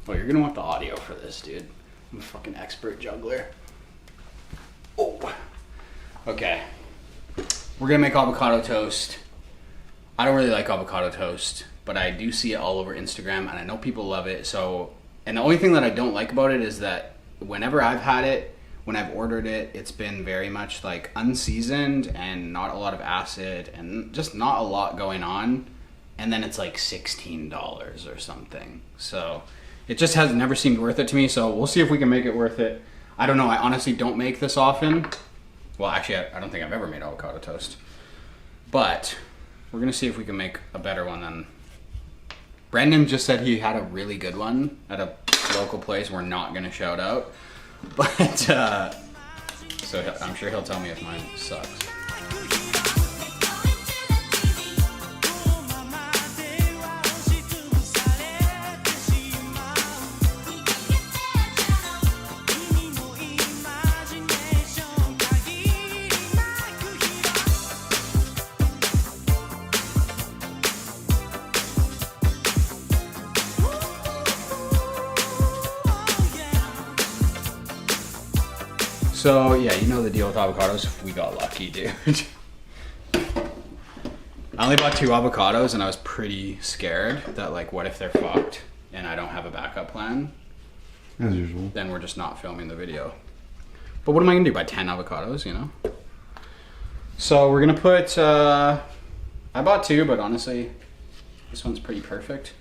Well, you're gonna want the audio for this, dude. I'm a fucking expert juggler. Oh. Okay. We're gonna make avocado toast. I don't really like avocado toast, but I do see it all over Instagram and I know people love it. So, and the only thing that I don't like about it is that whenever I've had it, when I've ordered it, it's been very much like unseasoned and not a lot of acid and just not a lot going on. And then it's like $16 or something. So it just has never seemed worth it to me. So we'll see if we can make it worth it. I don't know. I honestly don't make this often. Well, actually, I don't think I've ever made avocado toast. But we're going to see if we can make a better one than... Brendan just said he had a really good one at a local place we're not going to shout out. But, so I'm sure he'll tell me if mine sucks. So yeah, you know the deal with avocados. We got lucky, dude. I only bought 2 avocados and I was pretty scared that like, what if they're fucked and I don't have a backup plan? As usual. Then we're just not filming the video. But what am I gonna do, buy 10 avocados, you know? So we're gonna put, I bought 2, but honestly, this one's pretty perfect.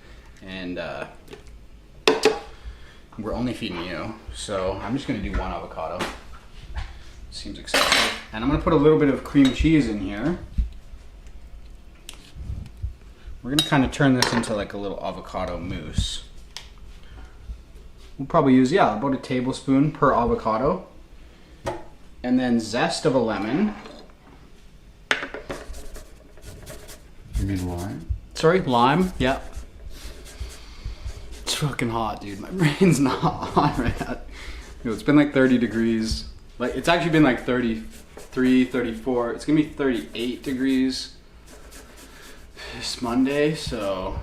And we're only feeding you. So I'm just gonna do 1 avocado. Seems excessive. And I'm gonna put a little bit of cream cheese in here. We're gonna kind of turn this into like a little avocado mousse. We'll probably use, yeah, about a tablespoon per avocado. And then zest of a lemon. You mean lime? Sorry, lime, yeah. It's fucking hot, dude. My brain's not on right now. Yo, it's been like 30 degrees. Like, it's actually been like 33, 34. It's gonna be 38 degrees this Monday, so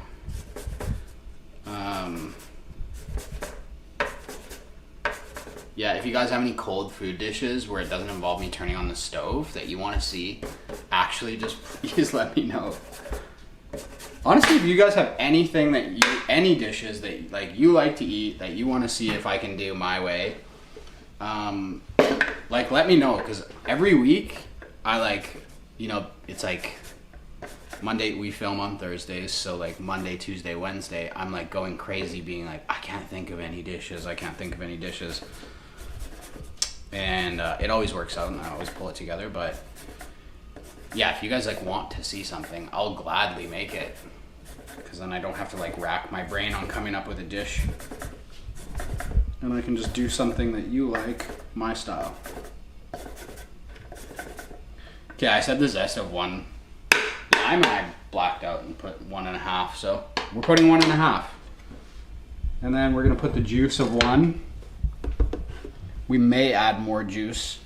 yeah, if you guys have any cold food dishes where it doesn't involve me turning on the stove that you want to see, actually just please let me know. Honestly, if you guys have anything that any dishes that like you like to eat that you want to see if I can do my way, like let me know, because every week I like, you know, it's like Monday, we film on Thursdays, so like Monday, Tuesday, Wednesday, I'm like going crazy being like, I can't think of any dishes, and it always works out and I always pull it together. But yeah, if you guys like want to see something, I'll gladly make it, because then I don't have to like rack my brain on coming up with a dish. And I can just do something that you like, my style. Okay, I said the zest of 1 lime and I blacked out and put 1.5, so we're putting 1.5. And then we're gonna put the juice of 1. We may add more juice.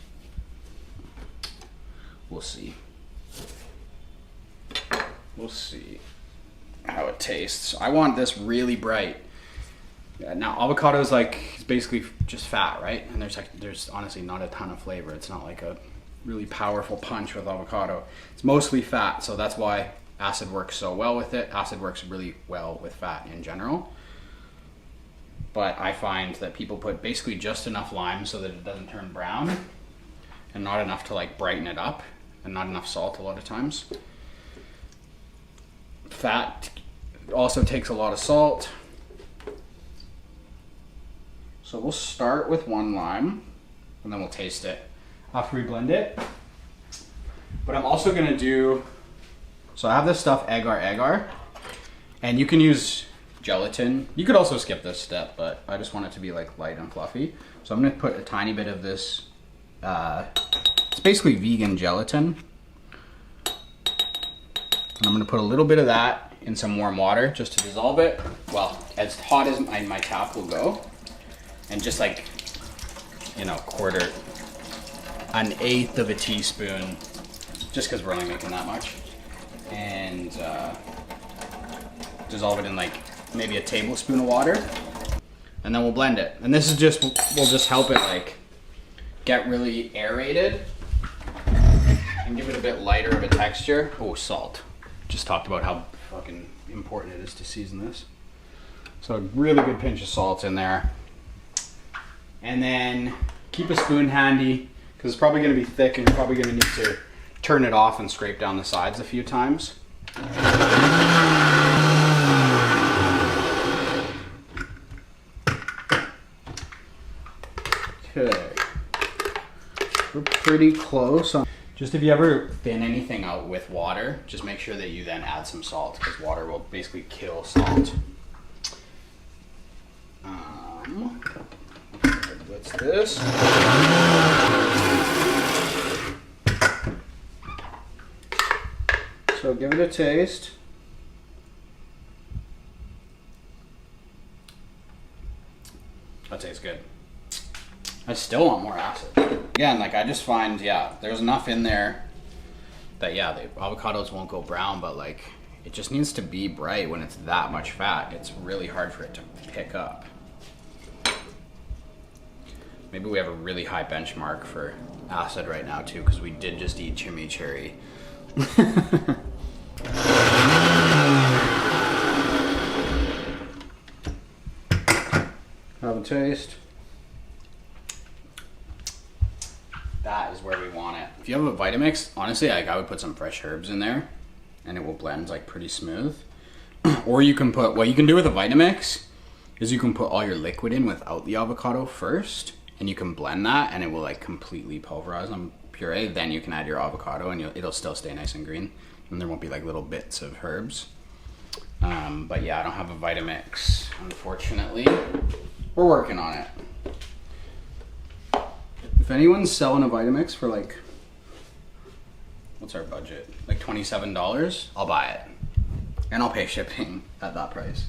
We'll see. We'll see how it tastes. I want this really bright. Now avocado is like, it's basically just fat, right? And there's honestly not a ton of flavor. It's not like a really powerful punch with avocado. It's mostly fat, so that's why acid works so well with it. Acid works really well with fat in general. But I find that people put basically just enough lime so that it doesn't turn brown, and not enough to like brighten it up, and not enough salt a lot of times. Fat also takes a lot of salt. So we'll start with 1 lime, and then we'll taste it after we blend it. But I'm also gonna do, so I have this stuff agar, and you can use gelatin. You could also skip this step, but I just want it to be like light and fluffy. So I'm gonna put a tiny bit of this, it's basically vegan gelatin. And I'm gonna put a little bit of that in some warm water just to dissolve it. Well, as hot as my tap will go. And just like, you know, 1/8 of a teaspoon, just because we're only making that much. And dissolve it in like maybe a tablespoon of water. And then we'll blend it. And this is just, will just help it like get really aerated and give it a bit lighter of a texture. Oh, salt. Just talked about how fucking important it is to season this. So a really good pinch of salt in there. And then keep a spoon handy because it's probably going to be thick and you're probably going to need to turn it off and scrape down the sides a few times. Okay. We're pretty close. Just if you ever thin anything out with water, just make sure that you then add some salt because water will basically kill salt. What's this? So give it a taste. That tastes good. I still want more acid. Again, like I just find, yeah, there's enough in there that, yeah, the avocados won't go brown, but like it just needs to be bright when it's that much fat. It's really hard for it to pick up. Maybe we have a really high benchmark for acid right now too, because we did just eat chimichurri. Have a taste. That is where we want it. If you have a Vitamix, honestly, like I would put some fresh herbs in there and it will blend like pretty smooth. Or you can put, what you can do with a Vitamix is you can put all your liquid in without the avocado first and you can blend that and it will like completely pulverize on puree. Then you can add your avocado and it'll still stay nice and green and there won't be like little bits of herbs. But yeah, I don't have a Vitamix, unfortunately. We're working on it. If anyone's selling a Vitamix for like, what's our budget? Like $27, I'll buy it. And I'll pay shipping at that price.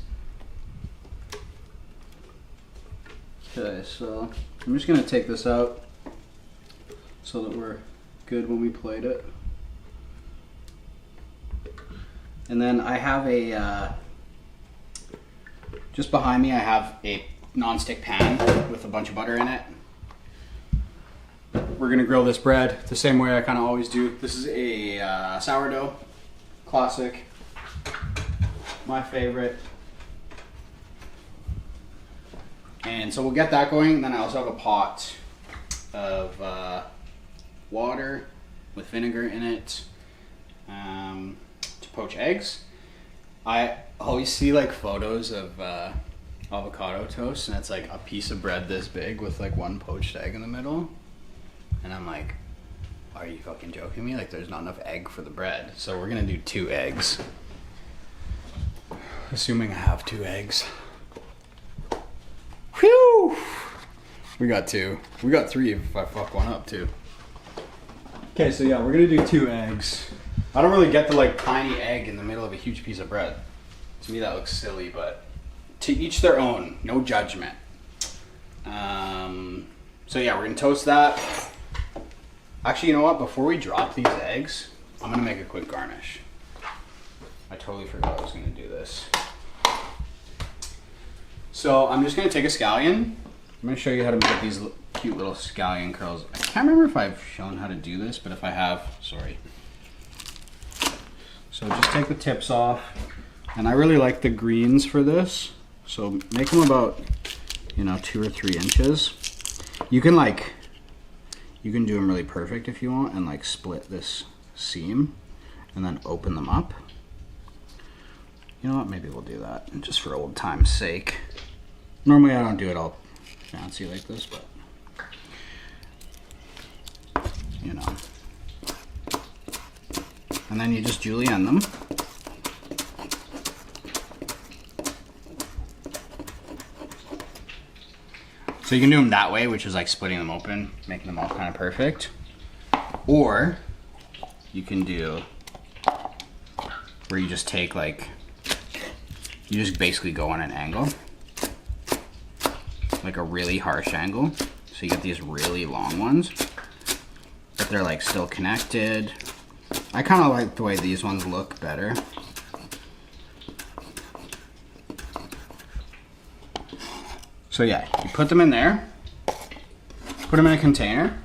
Okay, so I'm just gonna take this out so that we're good when we plate it. And then I have a, just behind me I have a non-stick pan with a bunch of butter in it. We're gonna grill this bread the same way I kind of always do. This is a sourdough, classic, my favorite. And so we'll get that going. Then I also have a pot of water with vinegar in it to poach eggs. I always see like photos of avocado toast and it's like a piece of bread this big with like one poached egg in the middle. And I'm like, are you fucking joking me? Like there's not enough egg for the bread. So we're gonna do 2 eggs. Assuming I have 2 eggs. Whew! We got 2. We got 3 if I fuck one up too. Okay, so yeah, we're gonna do 2 eggs. I don't really get the like tiny egg in the middle of a huge piece of bread. To me that looks silly, but to each their own, no judgment. So yeah, we're gonna toast that. Actually, you know what? Before we drop these eggs, I'm gonna make a quick garnish. I totally forgot I was gonna do this. So I'm just gonna take a scallion. I'm gonna show you how to make these cute little scallion curls. I can't remember if I've shown how to do this, but if I have, sorry. So just take the tips off. And I really like the greens for this. So make them about, 2 or 3 inches. You can do them really perfect if you want and like split this seam and then open them up. You know what, maybe we'll do that just for old time's sake. Normally I don't do it all fancy like this, but And then you just julienne them. So you can do them that way, which is like splitting them open, making them all kind of perfect. Or you can do where you just take you just basically go on an angle, like a really harsh angle. So you get these really long ones, but they're like still connected. I kind of like the way these ones look better. So yeah, you put them in there. Put them in a container.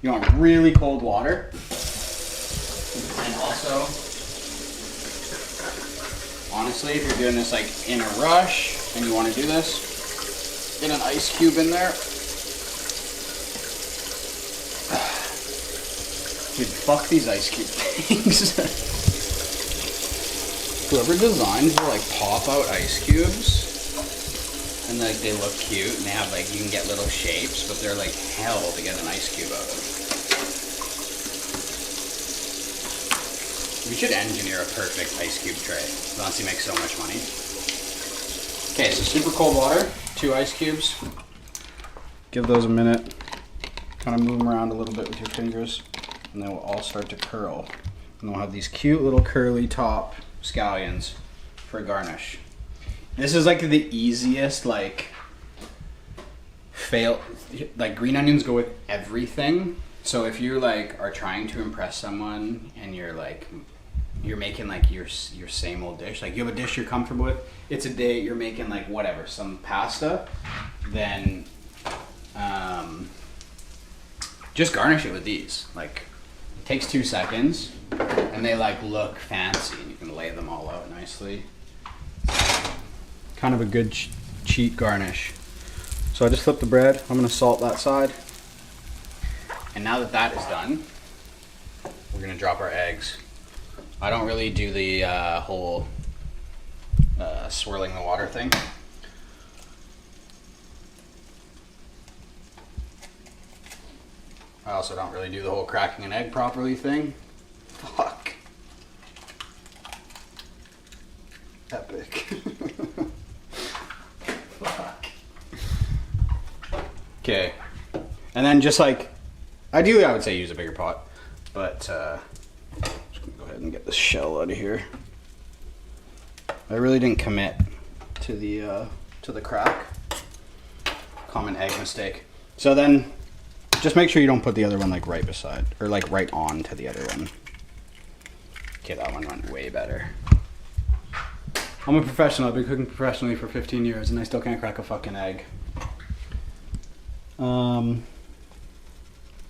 You want really cold water. And also, honestly, if you're doing this like in a rush and you want to do this, get an ice cube in there. Dude, fuck these ice cube things. Whoever designs the like pop out ice cubes, and like they look cute and they have like, you can get little shapes, but they're like hell to get an ice cube out of. We should engineer a perfect ice cube tray. Honestly, make so much money. Okay, so super cold water, 2 ice cubes. Give those a minute. Kind of move them around a little bit with your fingers, and they will all start to curl. And we'll have these cute little curly top scallions for garnish. This is like the easiest like like green onions go with everything. So if you like are trying to impress someone and you're making like your same old dish, like you have a dish you're comfortable with, it's a day you're making like whatever, some pasta, then just garnish it with these. Like it takes 2 seconds and they like look fancy and you can lay them all out nicely. Kind of a good cheat garnish. So I just flipped the bread. I'm gonna salt that side. And now that that is done, we're gonna drop our eggs. I don't really do the whole swirling the water thing. I also don't really do the whole cracking an egg properly thing. Fuck. Epic. Fuck. Okay. And then just like, ideally I would say use a bigger pot, but just gonna go ahead and get this shell out of here. I really didn't commit to the crack. Common egg mistake. So then just make sure you don't put the other one like right beside, or like right on to the other one. Okay, that one went way better. I'm a professional. I've been cooking professionally for 15 years and I still can't crack a fucking egg.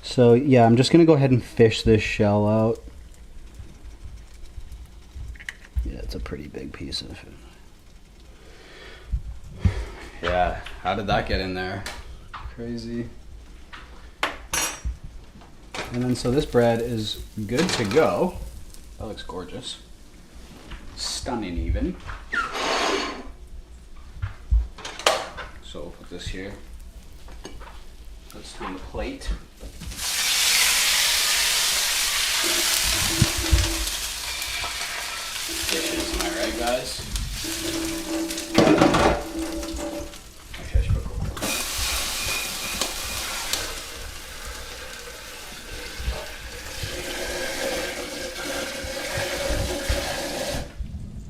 So yeah, I'm just gonna go ahead and fish this shell out. Yeah, it's a pretty big piece of it. Yeah, how did that get in there? Crazy. And then so this bread is good to go. That looks gorgeous. Stunning even. So we'll put this here. Let's do the plate. Dishes, am I right, guys? Okay, I should put cocoa.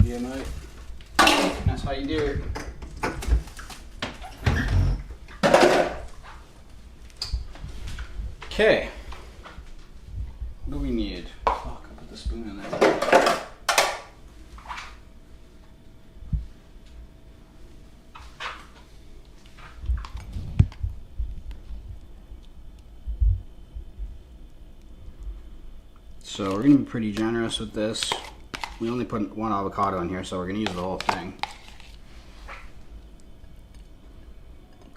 Yeah, mate. That's how you do it. Okay. What do we need? Fuck, I put the spoon in there. So we're gonna be pretty generous with this. We only put 1 avocado in here, so we're gonna use the whole thing.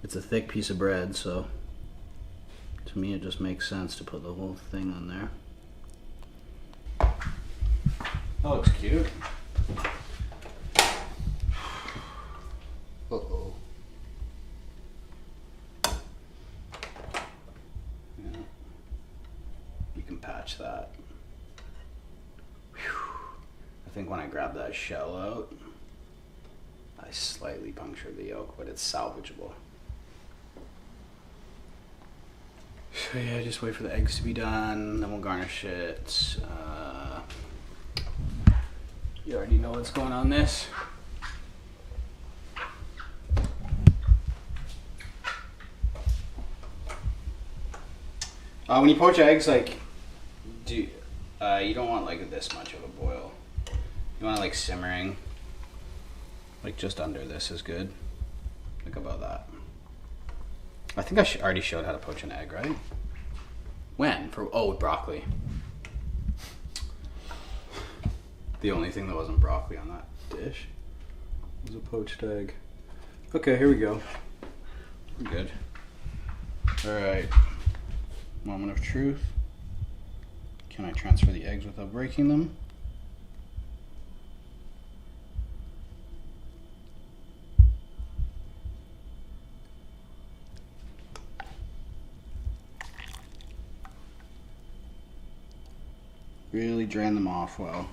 It's a thick piece of bread, so to me it just makes sense to put the whole thing on there. That looks cute. Uh-oh. Yeah. You can patch that. Whew. I think when I grab that shell out, I slightly punctured the yolk, but it's salvageable. So yeah, just wait for the eggs to be done, then we'll garnish it. You already know what's going on this. When you poach eggs, like, you don't want like this much of a boil. You want it like simmering, like just under this is good, like about that. I think I already showed how to poach an egg, right? When? With broccoli. The only thing that wasn't broccoli on that dish was a poached egg. Okay, here we go. We're good. Alright. Moment of truth. Can I transfer the eggs without breaking them? Really drain them off well.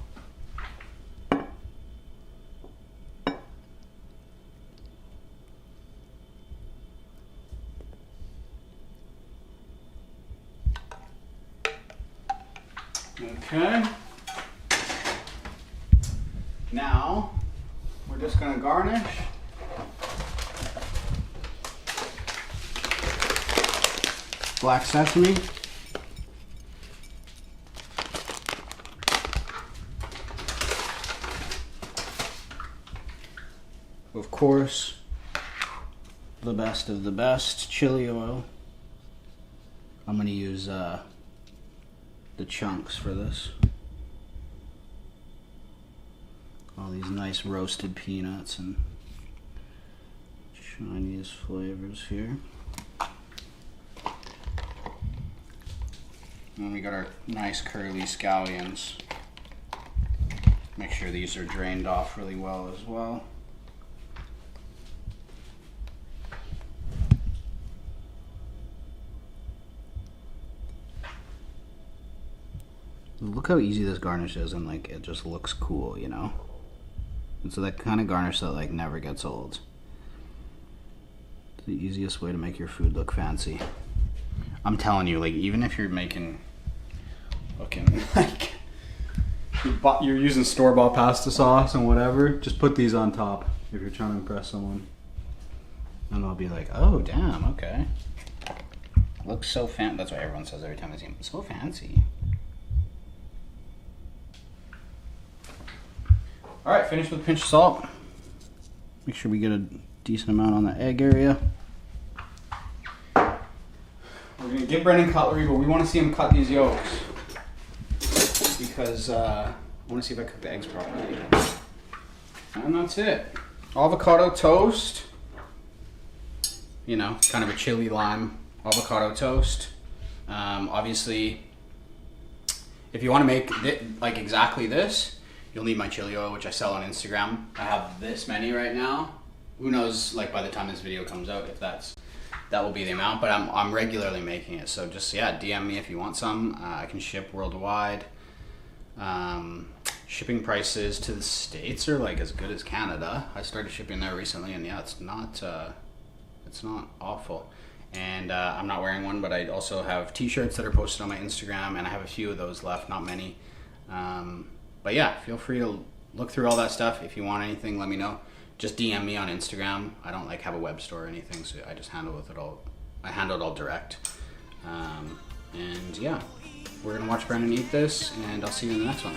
Okay. Now, we're just gonna garnish. Black sesame. Of course, the best of the best, chili oil. I'm gonna use the chunks for this. All these nice roasted peanuts and Chinese flavors here. And we got our nice curly scallions. Make sure these are drained off really well as well. Look how easy this garnish is, and like it just looks cool, you know? And so that kind of garnish that like never gets old. It's the easiest way to make your food look fancy. I'm telling you, like even if you're making fucking like you're using store-bought pasta sauce and whatever, just put these on top if you're trying to impress someone. And they'll be like, oh damn, okay. Looks so fancy. That's what everyone says every time I see them. So fancy. Alright, finish with a pinch of salt. Make sure we get a decent amount on the egg area. We're going to give Brendan cutlery, but we want to see him cut these yolks. Because I want to see if I cook the eggs properly. And that's it. Avocado toast. You know, kind of a chili lime avocado toast. Obviously, if you want to make like exactly this, you'll need my chili oil, which I sell on Instagram. I have this many right now. Who knows, like by the time this video comes out, if that will be the amount, but I'm regularly making it. So just, yeah, DM me if you want some. I can ship worldwide. Shipping prices to the States are like as good as Canada. I started shipping there recently, and yeah, it's not awful. And I'm not wearing one, but I also have t-shirts that are posted on my Instagram, and I have a few of those left, not many. But yeah, feel free to look through all that stuff. If you want anything, let me know. Just DM me on Instagram. I don't like have a web store or anything, so I just handle it all. I handle it all direct. And yeah, we're gonna watch Brendan eat this, and I'll see you in the next one.